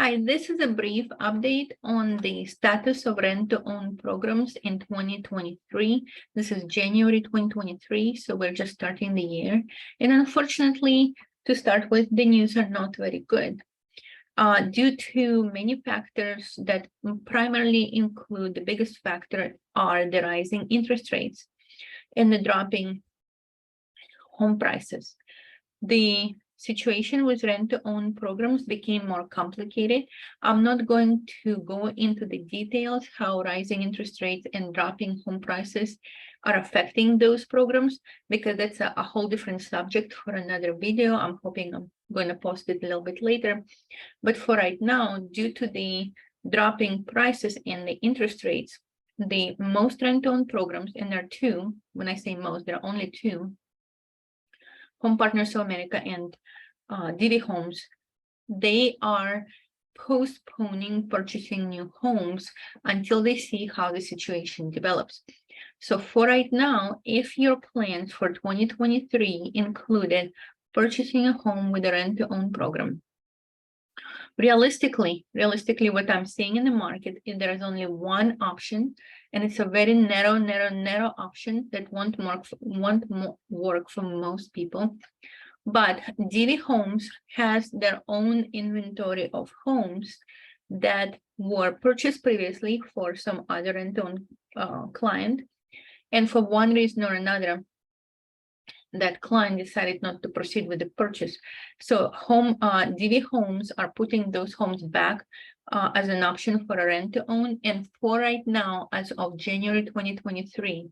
Hi, this is a brief update on the status of rent-to-own programs in 2023. This is January 2023, so we're just starting the year. And unfortunately, to start with, the news are not very good due to many factors that primarily include the biggest factor are the rising interest rates and the dropping home prices. The situation with rent-to-own programs became more complicated. I'm not going to go into the details how rising interest rates and dropping home prices are affecting those programs, because that's a whole different subject for another video. I'm hoping I'm going to post it a little bit later. But for right now, due to the dropping prices and the interest rates, the most rent-to-own programs, and there are two, when I say most, there are only two, Home Partners of America and Divvy Homes, they are postponing purchasing new homes until they see how the situation develops. So for right now, if your plans for 2023 included purchasing a home with a rent-to-own program, realistically, what I'm seeing in the market is there is only one option, and it's a very narrow option that won't work for most people. But Divvy Homes has their own inventory of homes that were purchased previously for some other rent-to-own client, and for one reason or another, that client decided not to proceed with the purchase. So Divvy Homes are putting those homes back as an option for a rent-to-own. And for right now, as of January 2023,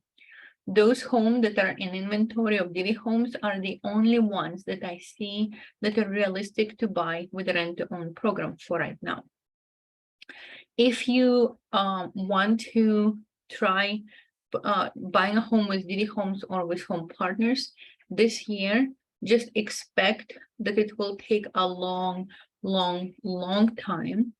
those homes that are in inventory of Divvy Homes are the only ones that I see that are realistic to buy with a rent-to-own program for right now. If you want to try buying a home with Divvy Homes or with Home Partners this year, just expect that it will take a long time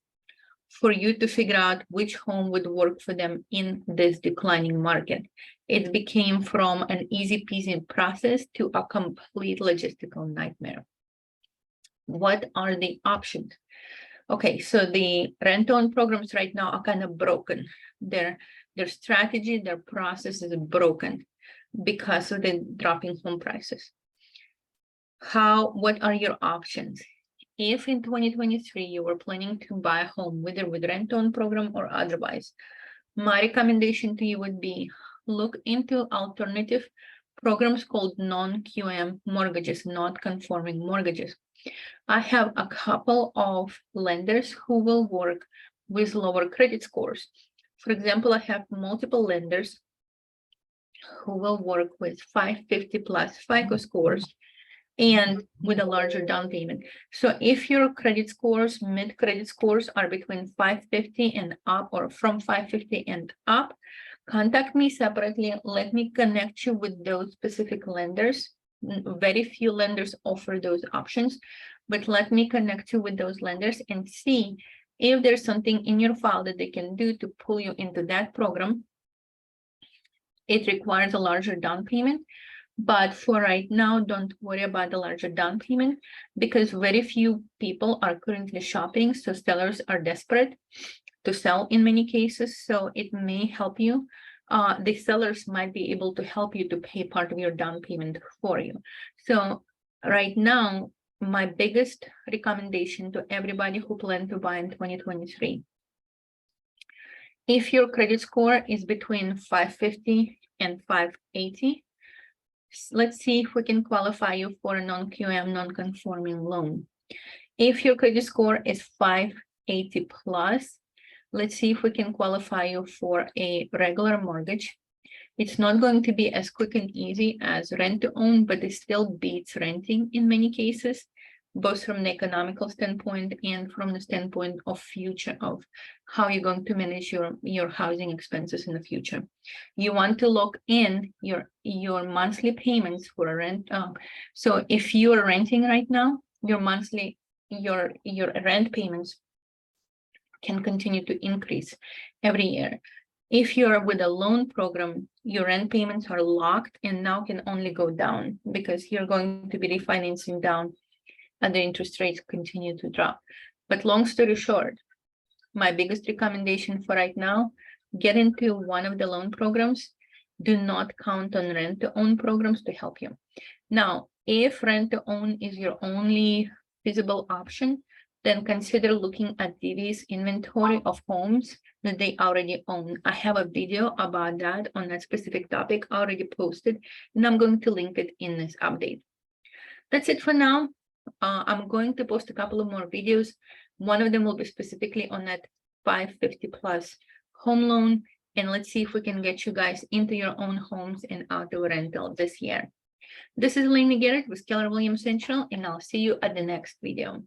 for you to figure out which home would work for them in this declining market. It became from an easy peasy process to a complete logistical nightmare. What are the options? Okay, so the rent-to-own programs right now are kind of broken. Their strategy, their process is broken because of the dropping home prices. What are your options? If in 2023 you were planning to buy a home, whether with rent-to-own program or otherwise, my recommendation to you would be look into alternative programs called non-QM mortgages, not conforming mortgages. I have a couple of lenders who will work with lower credit scores. For example, I have multiple lenders who will work with 550 plus FICO scores and with a larger down payment. So if your credit scores, mid credit scores are between 550 and up, or from 550 and up, contact me separately. Let me connect you with those specific lenders. Very few lenders offer those options, but let me connect you with those lenders and see if there's something in your file that they can do to pull you into that program. It requires a larger down payment, but for right now, don't worry about the larger down payment because very few people are currently shopping. So sellers are desperate to sell in many cases. So it may help you. The sellers might be able to help you to pay part of your down payment for you. So right now, my biggest recommendation to everybody who plan to buy in 2023, if your credit score is between 550 and 580, let's see if we can qualify you for a non-QM, non-conforming loan. If your credit score is 580 plus, let's see if we can qualify you for a regular mortgage. It's not going to be as quick and easy as rent-to-own, but it still beats renting in many cases, both from the economical standpoint and from the standpoint of future of how you're going to manage your housing expenses in the future. You want to lock in your monthly payments for a rent. So if you are renting right now, your monthly, your rent payments can continue to increase every year. If you're with a loan program, your rent payments are locked and now can only go down because you're going to be refinancing down and the interest rates continue to drop. But long story short, my biggest recommendation for right now, get into one of the loan programs. Do not count on rent-to-own programs to help you. Now, if rent-to-own is your only feasible option, then consider looking at Divvy's inventory of homes that they already own. I have a video about that on that specific topic already posted, and I'm going to link it in this update. That's it for now. I'm going to post a couple of more videos. One of them will be specifically on that 550 plus home loan. And let's see if we can get you guys into your own homes and out of rental this year. This is Elena Garrett with Keller Williams Central, and I'll see you at the next video.